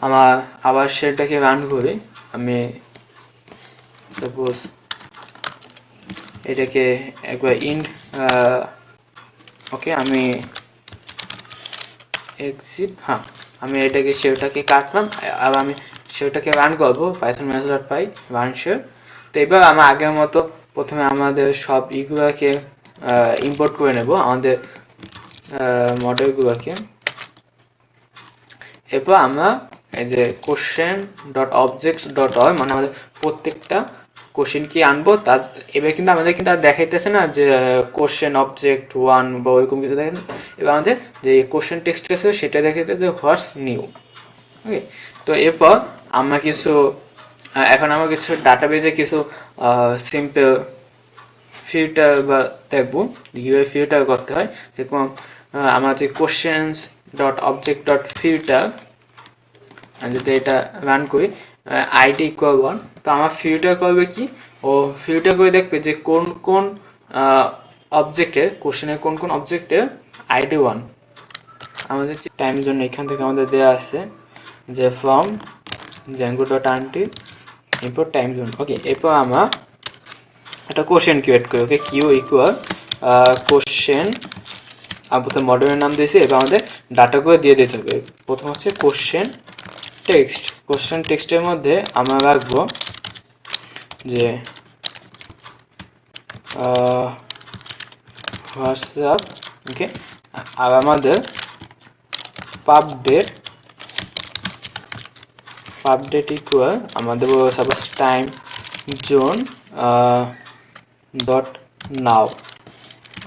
আমার আবার সেটাকে রান করি, আমি সাপোজ এটাকে একবার ইন্ট, ওকে, আমি এক্সিট, হ্যাঁ, আমি এটাকে সেটাকে কাটলাম, আর আমি সেটাকে রান করবো পাইথন মেথড পাই রান শেয়ার। তো এবার আমরা আগের মতো প্রথমে আমাদের সব ইগুলোকে ইম্পোর্ট করে নেব, আমাদের মডেলগুলোকে। এরপর আমরা এই যে question dot objects dot all, মানে আমাদের প্রত্যেকটা কোশ্চেন কি আনবো তার এবার কিন্তু আমাদের কিন্তু আর দেখাইতেছে না যে কোশ্চেন অবজেক্ট 1 বা ওইরকম কিছু দেখেন। এবার আমাদের যে কোশ্চেন টেক্সট আছে সেটা দেখাইতে যে হোয়াটস নিউ। ওকে, তো এরপর আমরা কিছু এখন আমরা কিছু ডাটাবেজে কিছু সিম্পল ফিল্টার বা দেখবো কীভাবে ফিল্টার করতে হয়। যেরকম আমাদের questions dot object dot filter যদি এটা রান করি আইডি ইকুয়াল 1, তো আমার ফিল্টার করবে কি, ও ফিল্টার করে দেখবে যে কোন কোন অবজেক্টে কোশ্চেনের কোন কোন অবজেক্টে আইডি 1। আমাদের টাইমের জন্য এখান থেকে আমাদের দেওয়া আছে যে ফ্রম জ্যাঙ্গো ডট আনটি ইম্পোর্ট টাইম জোন। ওকে, এরপর আমরা একটা কোশ্চেন ক্রিয়েট করি। ওকে, কিউ ইকুয়াল কোশ্চেন, আর প্রথমে মডেলের নাম দিয়েছি। এবার আমাদের ডাটা করে দিয়ে দিতে হবে। প্রথম হচ্ছে কোশ্চেন টেক্সট। কোশ্চেন টেক্সটের মধ্যে আমরা রাখবো যে হোয়াটসঅ্যাপ। ওকে, আর আমাদের পাব ডেট ইকুয়াল আমাদের সাপোজ টাইম জোন ডট নাও।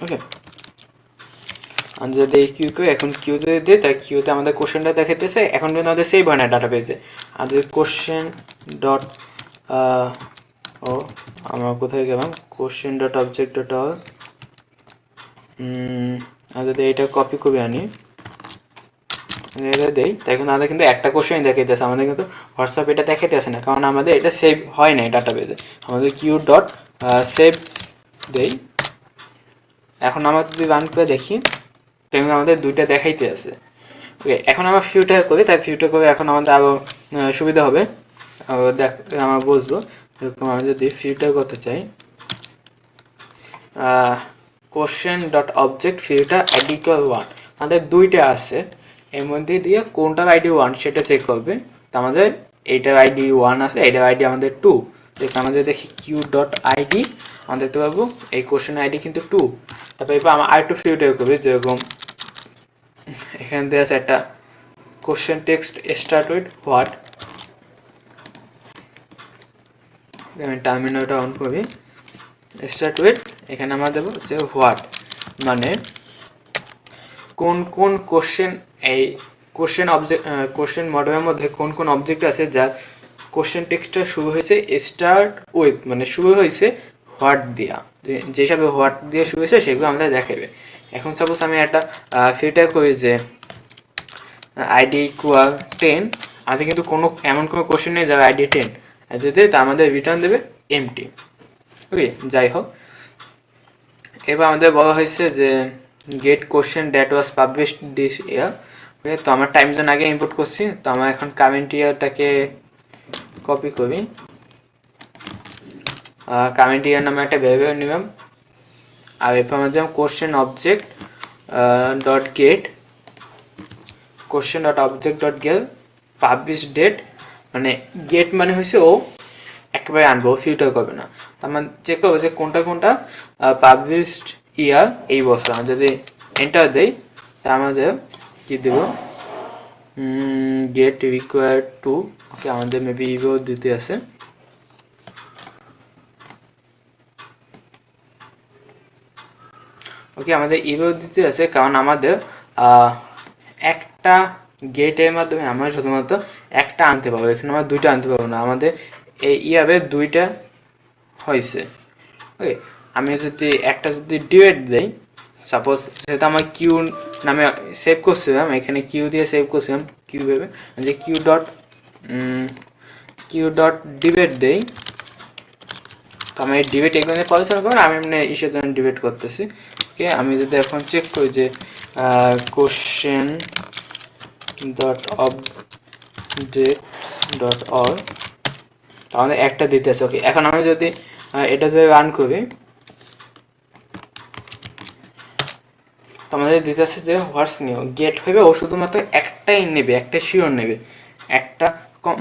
ওকে, যদি কিউ কিউ এখন কিউ যদি দিই তাই কিউতে আমাদের কোশ্চেনটা দেখাইতেছে। এখন কিন্তু আমাদের সেভ হয় না ডাটা পেজে। আর যদি কোশ্চেন ডট আমরা কোথায় গেলাম, question dot object dot all, আর যদি এইটা কপি করে আনি এটা দেই, তাই কিন্তু আমাদের কিন্তু একটা কোশ্চেন দেখাইতেছে, আমাদের কিন্তু হোয়াটসঅ্যাপ এটা দেখাইতেছে না, কারণ আমাদের এটা সেভ হয় নাই ডাটা পেজে। আমাদের কিউ ডট সেভ দেই। এখন আমরা যদি রান করে দেখি তেমন আমাদের দুইটা দেখাইতে আছে। ওকে, এখন আমরা ফিল্টার করি, তাই ফিল্টার করে এখন আমাদের আরও সুবিধা হবে। আমরা বুঝবো। এরকম আমি যদি ফিল্টার করতে চাই question dot object filter ID equal 1, আমাদের দুইটা আছে, এর মধ্যে দিয়ে কোনটার আইডি 1 সেটা চেক করবে। তো আমাদের এইটার আইডি 1 আছে, এইটার আইডি আমাদের 2। দেখতে আমাদের দেখি কিউ ডট আইডি, আমরা দেখতে পাবো এই কোশ্চেন আইডি কিন্তু 2। তারপর এবার আমরা আরেকটু ফিল্টার করবি, যেরকম এখান থেকে আছে একটা question text start with what. আমি টার্মিনালটা অন করি, স্টার্ট উইথ এখানে আমরা দেবো যে হোয়াট, মানে কোন কোন কোশ্চেন, এই কোশ্চেন অবজেক্ট কোশ্চেন মডেলের মধ্যে কোন কোন অবজেক্ট আছে যার কোশ্চেন টেক্সটটা শুরু হয়েছে স্টার্ট উইথ, মানে শুরু হয়েছে হোয়াট দিয়া, যেসব হোয়াট দিয়ে শুরু হয়েছে সেগুলো আমাদের দেখাবে। এখন সাপোজ আমি একটা ফিল্টার করি যে আইডি ইকুয়াল 10, আমাদের কিন্তু কোনো এমন কোনো কোশ্চেন নেই যার আইডি 10, আর যদি তা আমাদের রিটার্ন দেবে এমটি। ওকে, যাই হোক, এবার আমাদের বলা হয়েছে যে get question that was published this year. Okay, তো আমরা টাইম জোন আগে ইম্পোর্ট করছি, তো আমরা এখন কারেন্ট ইয়ারটাকে কপি করি। কারেন্ট ইয়ার নামে একটা ভ্যারিয়েবল নিলাম। আর এরপর আমরা দিলাম question object dot get question dot object dot get publish date, মানে গেট মানে হয়েছে ও একেবারে আনবো, ফিল্টার করবে না। তো আমরা চেক করবো যে কোনটা কোনটা পাবলিশড ইয়ার এই বছর। আমরা যদি এন্টার দেই তা আমাদের কী দেব, গেট রিকোয়ার্ড টু। ওকে, আমাদের মেবি ইভো দিতে আছে। ওকে, আমাদের ইভো দিতে আছে কারণ আমাদের একটা গেটের মাধ্যমে আমরা শুধুমাত্র একটা আনতে পারবো, এখানে আমরা দুইটা আনতে পারবো না। আমাদের এই ইয়াবে দুইটা হয়েছে। ওকে, আমি যদি একটা যদি ডিভাইড দেই, সাপোজ যেহেতু আমার কিউ নামে সেভ করছিলাম, এখানে কিউ দিয়ে সেভ করছিলাম কিউ ভেবে, যে কিউ ডট ডিভাইড দেই, তো আমি এই ডিবেট এখানে পড়াশোনা করুন, আমি এমনি ইসের জন্য ডিবেট করতেছি। ওকে, আমি যদি এখন চেক করি যে question dot object dot all, তাহলে একটা দিতেছে। ওকে, এখন আমি যদি এটা যদি রান করি, তো আমাদের দিতেছে যে হোয়াটস নিউ গেট হইবে, ও শুধুমাত্র একটাই নেবে, একটা শিওর নেবে, একটা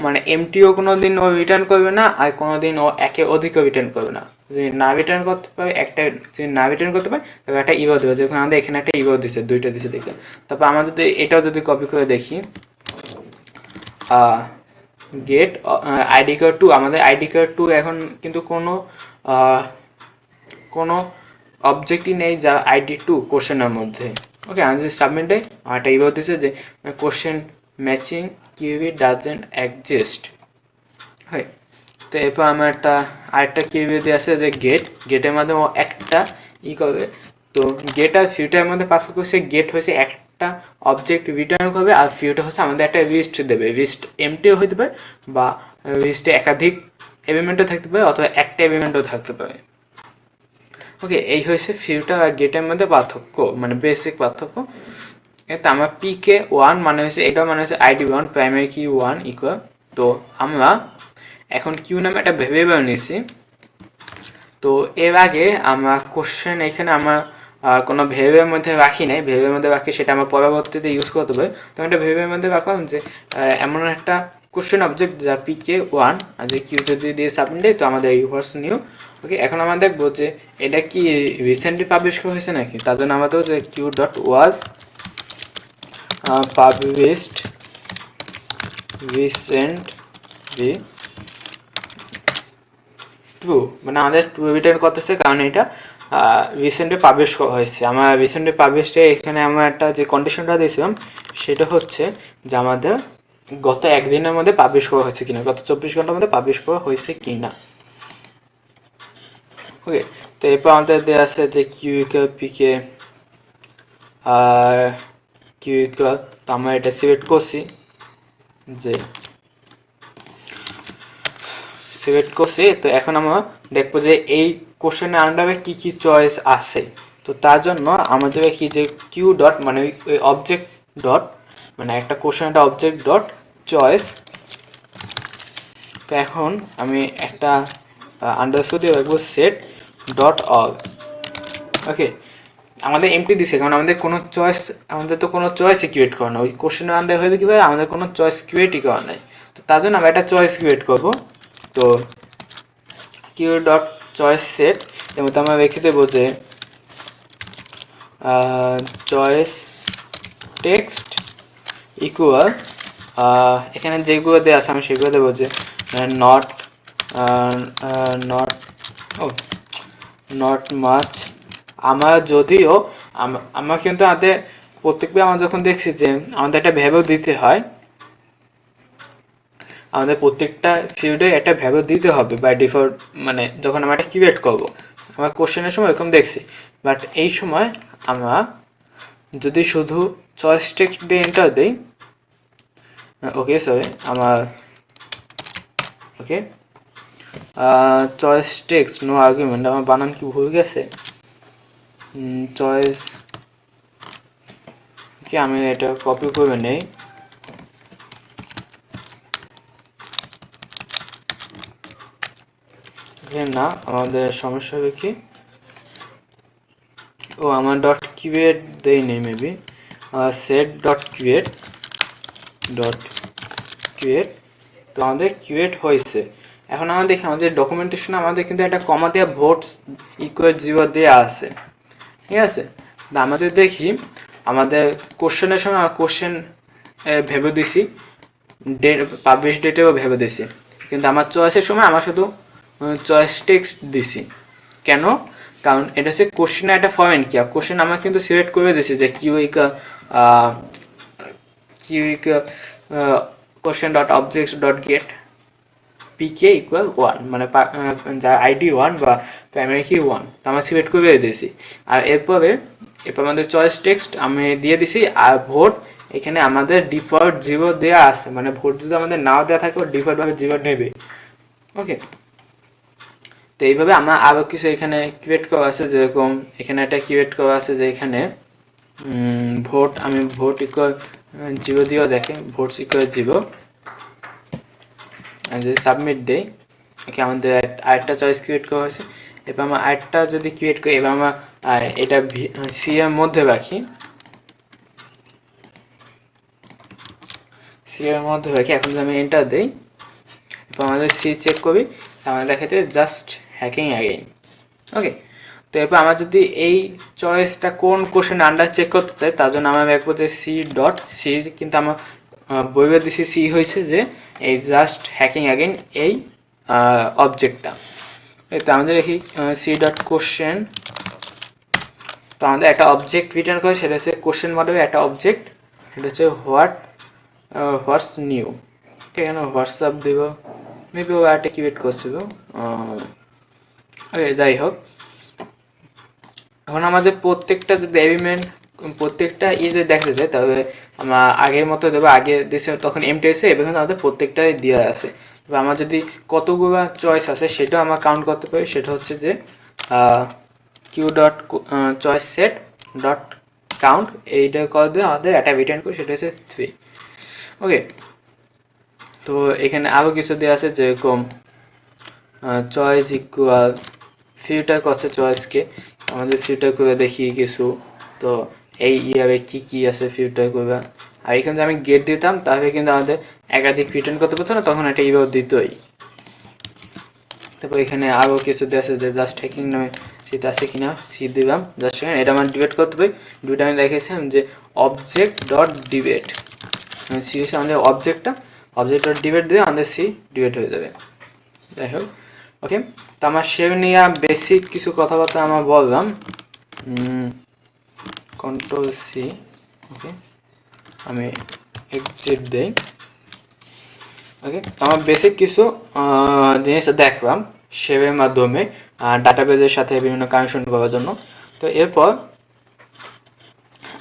মানে এমটিও কোনো দিন ও রিটার্ন করবে না, আর কোনো দিন ও একে অধিকও রিটার্ন করবে না। যদি না রিটার্ন করতে পারে একটা, যদি না রিটার্ন করতে পারে তবে একটা ইভো দেবে, যখন আমাদের এখানে একটা ইভো দিচ্ছে, দুইটা দিচ্ছে দেখলাম। তারপর আমরা যদি এটাও যদি কপি করে দেখি, গেট আইডি কার্ড 2, আমাদের আইডি কার্ড 2 এখন কিন্তু কোনো অবজেক্টই নেই যা আইডি 2 কোশ্চেনের মধ্যে। ওকে, আমি যদি সাবমিট দেয় আমারটা এই বলতেছে যে কোশ্চেন ম্যাচিং কিউবি ডাজেন্ট এক্সিস্ট। হয়, তো এরপর আমার আরেকটা কিউবি দিয়ে আছে যে গেটের মাধ্যমে একটা করবে। তো গেট আর ফিউটারের মধ্যে পার্থক্য হচ্ছে গেট হচ্ছে একটা অবজেক্ট রিটার্ন করবে, আর ফিউটার হচ্ছে আমাদের একটা লিস্ট দেবে। লিস্ট এমটিও হতে পারে বা লিস্টে একাধিক এলিমেন্টও থাকতে পারে অথবা একটা এলিমেন্টও থাকতে পারে। ওকে, এই হয়েছে ফিউটার আর গেটের মধ্যে পার্থক্য, মানে বেসিক পার্থক্য। তো আমার পিকে 1 মানে হচ্ছে, এটা মানে হচ্ছে আইডি 1 প্রাইমারি কি 1 ইকুয়াল। তো আমরা এখন কিউ নামে একটা ভেরিয়েবল নিয়েছি। তো এর আগে আমরা কোশ্চেন এখানে আমরা কোনো ভেরিয়েবলের মধ্যে রাখি নাই, ভেরিয়েবলের মধ্যে রাখি সেটা আমরা পরবর্তীতে ইউজ করতে পারি। তো একটা ভেরিয়েবলের মধ্যে রাখলাম যে এমন একটা কোশ্চেন অবজেক্ট যা পিকে 1 আর যে কিউ যদি দিয়ে সাবমিট দেয় তো আমাদের ইউভার্স নিউ। ওকে, এখন আমরা দেখবো যে এটা কি রিসেন্টলি পাবলিশ করা হয়েছে নাকি। তার জন্য আমাদের যে q dot was published recently true, মানে আমাদের ট্রু রিটার্ন করতেছে কারণ এটা রিসেন্টলি পাবলিশ করা হয়েছে। আমার রিসেন্টলি পাবলিশে এখানে আমরা একটা যে কন্ডিশনটা দিয়েছিলাম সেটা হচ্ছে যে আমাদের গত একদিনের মধ্যে পাবলিশ করা হয়েছে কিনা, গত 24 ঘন্টার মধ্যে পাবলিশ করা হয়েছে কিনা। ওকে, তো এরপর আমাদের দেওয়া আছে যে কিউ ইকুয়াল পিকে কিউ ইকুয়াল, তো আমরা এটা সিলেক্ট করছি যে সিলেক্ট করছি। তো এখন আমরা দেখবো যে এই কোশ্চেনের আন্ডারে কি কি চয়েস আছে। তো তার জন্য আমাদের কি যে কিউ ডট মানে ওই অবজেক্ট ডট, মানে একটা কোশ্চেন একটা অবজেক্ট ডট চয়েস। তো এখন আমি একটা আন্ডারস্কোর দিয়ে রাখবো সেট ডট অল। ওকে, আমাদের এমটি দিছে কারণ আমাদের তো কোনো চয়েসই ক্রিয়েট করা না, ওই কোশ্চেনের আন্ডার হয়ে কীভাবে আমাদের কোনো চয়েস ক্রিয়েটই করা নাই। তো তার জন্য আমরা একটা চয়েস ক্রিয়েট করবো। তো কিউ ডট চয়েস সেট এর মধ্যে আমরা রেখে দেবো যে চয়েস টেক্সট ইকুয়াল, এখানে যেগুলো দেওয়া আছে আমি সেগুলো দেবো যে নট নট মাচ। আমার যদিও আমরা কিন্তু আমাদের প্রত্যেকবার আমরা যখন দেখছি যে আমাদের একটা ভ্যালু দিতে হয়, আমাদের প্রত্যেকটা ফিল্ডে একটা ভ্যালু দিতে হবে বাই ডিফল্ট, মানে যখন আমরা একটা ক্রিয়েট করবো আমরা কোশ্চেনের সময় এরকম দেখছি। বাট এই সময় আমরা যদি শুধু চয়েস টেক্সট দিয়ে এন্টার দিই, ওকে সরি আমার ওকে চয়েস টেক্সট নো আর্গুমেন্ট, আমার বানান কি ভুল গেছে, চয়েস কি আমি এটা কপি করে নেই। না, আমাদের সমস্যা হবে কি, ও আমার ডট ক্রিয়েট দেই নেই মেবি, সেট ডট ক্রিয়েট তো আমাদের ক্রিয়েট হয়েছে। এখন আমরা দেখি আমাদের ডকুমেন্টেশন আমাদের কিন্তু একটা কমা দেওয়া ভোটস ইকুয়াল 0 দেওয়া আছে, ঠিক আছে। আমরা যদি দেখি আমাদের কোশ্চেনের সময় কোশ্চেন ভেবে দিছি, ডেট পাবলিশ ডেটেও ভেবে দিছি, কিন্তু আমার চয়েসের সময় আমার শুধু চয়েস টেক্সট দিছি। কেন? কারণ এটা হচ্ছে কোশ্চেনের একটা ফরম্যাট কি, কোশ্চেন আমরা কিন্তু সিলেক্ট করে দিছি যে q question dot object dot get pk equal 1, মানে যার আইডি 1 বা প্রাইমারি কি 1, তো আমরা সিলেক্ট করে দিয়েছি। আর এরপর আমাদের চয়েস টেক্সট আমি দিয়ে দিছি, আর ভোট এখানে আমাদের ডিফল্ট 0 দেওয়া আছে, মানে ভোট যদি আমাদের নাও দেওয়া থাকে ডিফল্টভাবে 0 নেবে। ওকে, তো এইভাবে আমরা আরও কিছু এখানে ক্রিয়েট করা আছে, যেরকম এখানে একটা ক্রিয়েট করা আছে যে এখানে ভোট ইকুয়াল 0 দিয়েও দেখে, ভোটস ইকুয়াল 0, যদি সাবমিট দেই ওকে আমাদের আরেকটা চয়েস ক্রিয়েট করা হয়েছে। এবার আমরা আরেকটা যদি ক্রিয়েট করি, এবার আমরা এটা সি এর মধ্যে রাখি, এখন যদি আমি এন্টার দিই এরপর আমাদের সি চেক করি, আমরা দেখাতে জাস্ট হ্যাকিং অ্যাগেইন। ওকে, তো এরপর আমরা যদি এই চয়েসটা কোন কোশ্চেন আন্ডার চেক করতে চাই তার জন্য আমরা দেখবো যে সি ডট সি, কিন্তু আমার বইবে দিছি সি হয়েছে যে এই জাস্ট হ্যাকিং অ্যাগেন এই অবজেক্টটা। তো আমাদের দেখি সি ডট কোশ্চেন, তো আমাদের একটা অবজেক্ট রিটার্ন করে, সেটা হচ্ছে কোশ্চেন মাধ্যমে একটা অবজেক্ট, সেটা হচ্ছে হোয়াটস নিউ। ঠিক আছে, হোয়াটসঅ্যাপ দিব, মেবি ও একটা ক্রিয়েট করছিল। ওকে, যাই হোক, এখন আমাদের প্রত্যেকটা যদি এলিমেন্ট প্রত্যেকটা যদি দেখতে যায় তাহলে আমরা আগের মতো দেবো, আগে দিয়েছে তখন এমটি হয়েছে, এবার আমাদের প্রত্যেকটাই দেওয়া আছে। তবে আমার যদি কতগুলো চয়েস আছে সেটাও আমরা কাউন্ট করতে পারি, সেটা হচ্ছে যে q dot choice set dot count, এইটা করে দিয়ে আমাদের একটা রিটার্ন করি, সেটা হচ্ছে 3। ওকে, তো এখানে আরও কিছু দেওয়া আছে, যেরকম চয়েস ইকুয়াল ফিল্টার করছে চয়েসকে, আমাদের ফিল্টার করে দেখি কিছু। তো এই ইয়ারে কী আছে ফিল্টার করবে, আর এখানে যদি আমি গেট দিতাম তাহলে কিন্তু আমাদের একাধিক রিটার্ন করতে পারতো না, তখন একটা ইভার দিতই। তারপর এখানে আরও কিছু দেওয়া আছে, যে জাস্ট হ্যাকিং নামে সেটা আছে কিনা, সি দিলাম জাস্ট হ্যাকিং, এটা আমার ডিবেট করতে পারি। দুইটা আমি দেখেছিলাম যে অবজেক্ট ডট ডিবেট, সি হচ্ছে আমাদের অবজেক্টটা, অবজেক্ট ডট ডিবেট দিয়ে আমাদের সি ডিবেট হয়ে যাবে। যাই হোক, ওকে, তো আমার সে নিয়ে বেসিক কিছু কথাবার্তা আমার বললাম। কন্ট্রোল সি, ওকে, আমি এক্সিট দেই। ওকে, আমার বেসিক কিছু জিনিস দেখলাম শেপের মাধ্যমে ডাটাবেজের সাথে বিভিন্ন কানেকশন করার জন্য। তো এরপর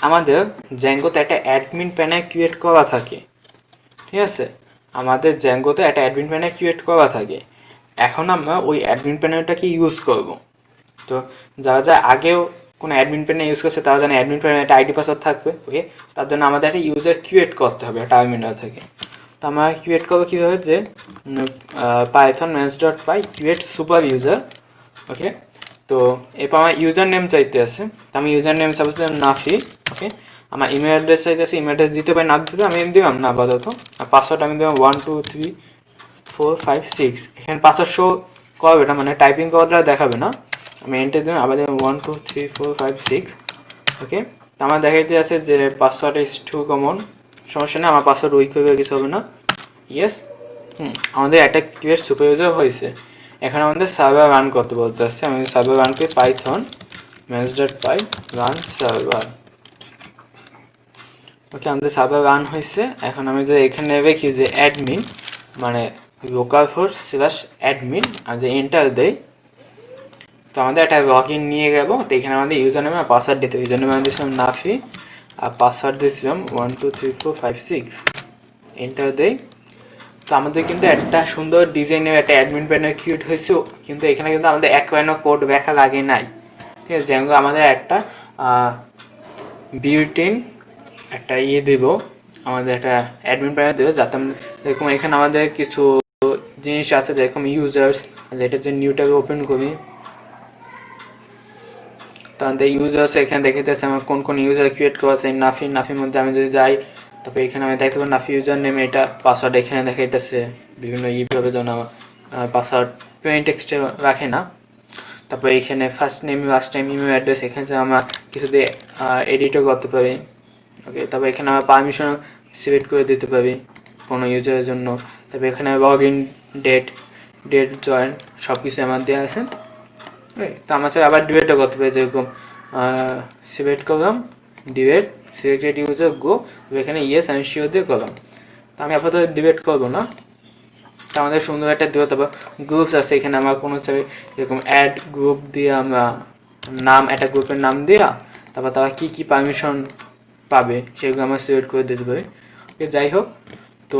আমাদের জ্যাঙ্গোতে একটা অ্যাডমিন প্যানেল ক্রিয়েট করা থাকে। ঠিক আছে, আমাদের জ্যাঙ্গোতে একটা অ্যাডমিন প্যানেল ক্রিয়েট করা থাকে। এখন আমরা ওই অ্যাডমিন প্যানেলটাকে ইউজ করব। তো যারা আগেও কোনো অ্যাডমিন প্যানেল ইউজ করছে তারা জানে অ্যাডমিন প্যানেল একটা আইডি পাসওয়ার্ড থাকবে। ওকে, তার জন্য আমাদের একটা ইউজার ক্রিয়েট করতে হবে টার্মিনাল থেকে। তো আমরা ক্রিয়েট করবো কীভাবে, যে পাইথন ম্যানেজ ডট পাই ক্রিয়েট সুপার ইউজার। ওকে, তো এরপর আমার ইউজার নেম চাইতে আছে, তো আমি ইউজার নেম সাপোজ দিলাম নাফি। ওকে, আমার ইমেল অ্যাড্রেস চাইতে আছে, ইমেল অ্যাড্রেস দিতে পারি না দিতে পারি, আমি দিলাম না আপাতত। আর পাসওয়ার্ড আমি দিলাম 1 2 3 4 5 6। এখানে পাসওয়ার্ড শো করবে না, মানে টাইপিং করাটা দেখাবে না। আমি এন্টার দিলাম, আবার দিলাম 1 2 3 4 5 6। ওকে, তো আমার দেখাইতে আছে যে পাসওয়ার্ড ইজ টু কমন, সমস্যা নেই, আমার পাসওয়ার্ড উইক হয়ে কিছু হবে না। ইয়েস, আমাদের একটা ক্রিয়েট সুপার ইউজার হয়েছে। এখন আমাদের সার্ভার রান করতে বলতে আসছে, আমি সার্ভার রান করি পাইথন ম্যানেজ ডট পাই রান সার্ভার। ওকে, আমাদের সার্ভার রান হয়েছে। এখন আমি যে এখানে রেখি যে অ্যাডমিন, মানে লোকাল হোস্ট স্ল্যাশ অ্যাডমিন, আর যে এন্টার দেই, তো আমাদের একটা লগ ইন নিয়ে গেল। তো এখানে আমাদের ইউজার নেম আর পাসওয়ার্ড দিতে, ইউজার নেম আমি দিয়েছিলাম নাফি, আর পাসওয়ার্ড দিয়েছিলাম 1 2 3 4 5 6। এন্টার দেই, তো আমাদের কিন্তু একটা সুন্দর ডিজাইনের একটা অ্যাডমিন প্যানেল ক্রিয়েট হয়েছে, কিন্তু এখানে কিন্তু আমাদের এক লাইনও কোড লেখা লাগে নাই। ঠিক আছে, যেমন আমাদের একটা বিল্ট-ইন একটা দেব, আমাদের একটা অ্যাডমিন প্যানেল দেবো, যাতে এরকম এখানে আমাদের কিছু জিনিস আছে, যেরকম ইউজার্স, যেটা যে নিউ ট্যাবে ওপেন করি, তো আমাদের ইউজার্স এখানে দেখাইতেছে আমার কোন কোন ইউজার ক্রিয়েট করা আছে। নাফির মধ্যে আমি যদি যাই, তারপরে এখানে আমি দেখতে পাবো নাফি ইউজার নেম, এটা পাসওয়ার্ড এখানে দেখাইতেছে বিভিন্ন এইভাবে, যেন আমার পাসওয়ার্ড প্লেন টেক্সটে রাখে না। তারপরে এখানে first name last time email address, এখানে আমরা কিছু দিয়ে এডিটও করতে পারি। ওকে, তারপর এখানে আমরা পারমিশন সিলেক্ট করে দিতে পারি কোনো ইউজারের জন্য। তারপরে এখানে লগ ইন ডেট জয়েন সব কিছু আমার দেওয়া আছে। তো আমার সাথে আবার ডিবেটও করতে পারি, যেরকম সিলেক্ট করলাম ডিবেট সিলেক্টেড ইউজার গো, এখানে ইয়েস আমি শিওর দিয়ে করলাম। তো আমি আপাতত ডিবেট করবো না। তো আমাদের সুন্দর একটা দেবো। তারপর গ্রুপস আছে, এখানে আমার কোনো যেরকম অ্যাড গ্রুপ দিয়ে আমরা নাম, একটা গ্রুপের নাম দেওয়া, তারপর তারা কী কী পারমিশন পাবে সেগুলো আমরা সিলেক্ট করে দিতে পারি। ওকে, যাই হোক, তো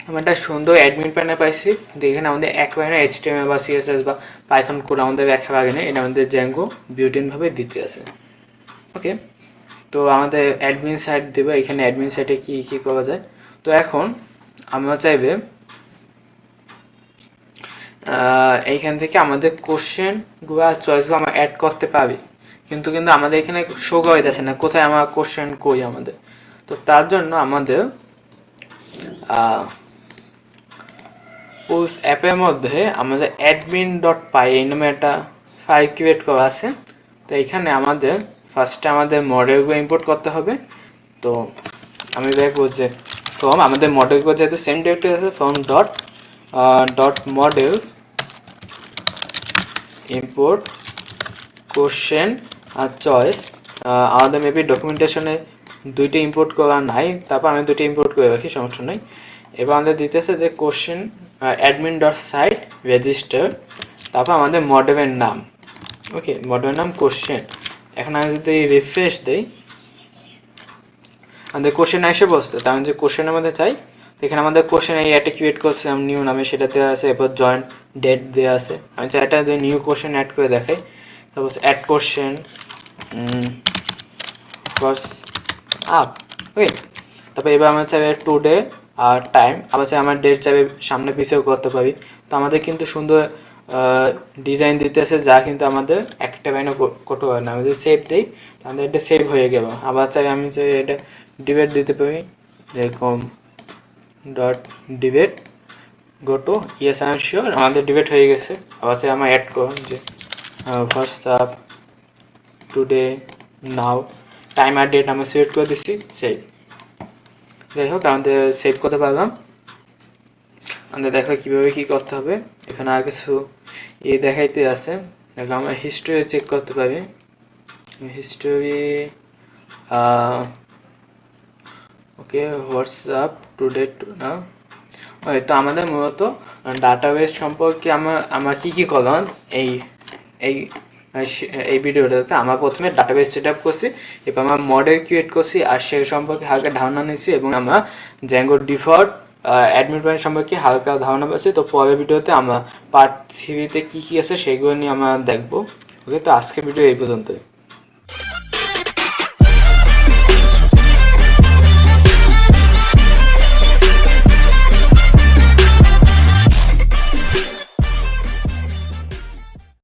আমরা একটা সুন্দর অ্যাডমিন প্যানেল পাইছি, কিন্তু এখানে আমাদের এক লাইনে HTML বা CSS বা পাইথন কোড আমাদের ব্যাখ্যা লাগে না, এটা আমাদের জ্যাঙ্গো বিউটিনভাবে দিতে আছে। ওকে, তো আমাদের অ্যাডমিন সাইট দেবো, এখানে অ্যাডমিন সাইটে কী কী করা যায়। তো এখন আমরা চাইবে এইখান থেকে আমাদের কোশ্চেনগুলো আর চয়েসগুলো আমরা অ্যাড করতে পারি, কিন্তু আমাদের এখানে শো করা যাচ্ছে না কোথায় আমার কোশ্চেন কই আমাদের। তো তার জন্য আমাদের পোস্ট অ্যাপের মধ্যে আমাদের অ্যাডমিন ডট পাই এই নামে একটা ফাইল ক্রিয়েট করা আছে। তো এখানে আমাদের ফার্স্টে আমাদের মডেলগুলো ইম্পোর্ট করতে হবে। তো আমি দেখবো যে ফ্রম আমাদের মডেল যেহেতু সেম ডিরেক্টরি আছে, from dot models import question আর চয়েস। আমাদের মেবি ডকুমেন্টেশনে দুইটি ইম্পোর্ট করা নাই, তারপর আমি দুটি ইম্পোর্ট করে রাখি, সমস্যা নেই। এবার আমাদের দিতেছে যে question admin dot site register, তারপর আমাদের মডেলের নাম, ওকে মডেলের নাম কোশ্চেন। এখন আমি যদি রিফ্রেশ দিই আমাদের কোশ্চেন এসে বসছে, তার যে কোশ্চেনের মধ্যে চাই, এখানে আমাদের কোশ্চেন এই একটা ক্রিয়েট করছিলাম নিউ নামে, সেটা দেওয়া আছে, এরপর জয়েন্ট ডেট দেওয়া আছে। আমি চাই একটা যে নিউ কোশ্চেন অ্যাড করে দেখাই, suppose add question course up, okay. তারপর এবার আমরা চাইবে টুডে আর টাইম, আবার চাই আমার ডেট চাইবে সামনে পিছিয়েও করতে পারি। তো আমাদের কিন্তু সুন্দর ডিজাইন দিতেছে, যা কিন্তু আমাদের একটা লাইনও করতে পারে না। আমি যদি সেভ দিই তাহলে এটা সেভ হয়ে গেল। আবার চাই আমি চাই এটা ডিবেট দিতে পারি, যেরকম dot debate go to yes I am sure, আমাদের ডিবেট হয়ে গেছে। আবার চাই আমার অ্যাড করুন যে হোয়াটসঅ্যাপ টুডে নাও, টাইম আর ডেট আমি সিলেক্ট করে দিচ্ছি, সেভ। যাই হোক আমাদের সেভ করতে পারলাম। আমাদের দেখো কীভাবে কী করতে হবে, এখানে আর কিছু দেখাইতে আছে। দেখো আমরা হিস্টোরি চেক করতে পারি, হিস্টোরি ওকে হোয়াটসঅ্যাপ টুডে না। ওই তো আমাদের মূলত ডাটাবেস সম্পর্কে আমরা কী কী করলাম এই এই এই ভিডিওটাতে। আমরা প্রথমে ডাটাবেস সেট আপ করছি, এরপর আমরা মডেল ক্রিয়েট করছি আর সেই সম্পর্কে হালকা ধারণা নিয়েছি, এবং আমরা জ্যাঙ্গো ডিফল্ট অ্যাডমিন প্যানেল সম্পর্কে হালকা ধারণা পাচ্ছি। তো পরের ভিডিওতে আমরা পার্ট 3-তে কী কী আছে সেগুলো নিয়ে আমরা দেখবো, ওকে। তো আজকের ভিডিও এই পর্যন্তই।